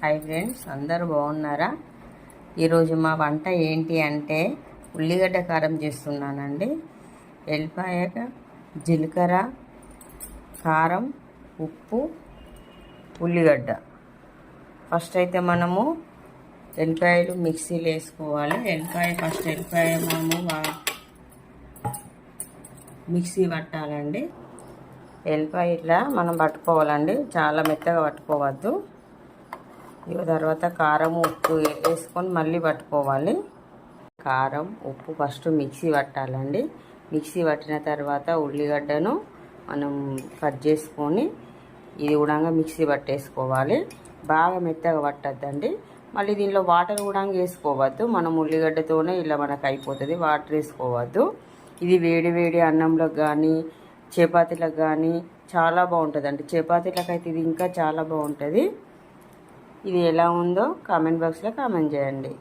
Hi friends, అందరూ బాగున్నారా? ఈరోజు మా వంట ఏంటి అంటే ఉల్లిగడ్డ కారం చేస్తున్నానండి. ఎల్లిపాయ, జీలకర్ర, కారం, ఉప్పు, ఉల్లిగడ్డ. ఫస్ట్ అయితే మనము ఎల్లిపాయలు మిక్సీలో వేసుకోవాలి. ఎల్లిపాయ మనము మిక్సీ పట్టాలండి. ఎల్లిపాయ ఇట్లా మనం పట్టుకోవాలండి, చాలా మెత్తగా పట్టుకోవద్దు. తర్వాత కారం, ఉప్పు వేసుకొని మళ్ళీ పట్టుకోవాలి. కారం, ఉప్పు ఫస్ట్ మిక్సీ పట్టాలండి. మిక్సీ పట్టిన తర్వాత ఉల్లిగడ్డను మనం కట్ చేసుకొని ఇది కూడా మిక్సీ పట్టేసుకోవాలి. బాగా మెత్తగా పట్టద్దండి. మళ్ళీ దీనిలో వాటర్ కూడా వేసుకోవద్దు. మనం ఉల్లిగడ్డతోనే ఇలా మనకు అయిపోతుంది, వాటర్ వేసుకోవద్దు. ఇది వేడి వేడి అన్నంలోకి కానీ చపాతీలకు కానీ చాలా బాగుంటుందండి. చపాతీలకు అయితే ఇది ఇంకా చాలా బాగుంటుంది. ఇది ఎలా ఉందో కామెంట్ బాక్స్లో కామెంట్ చేయండి.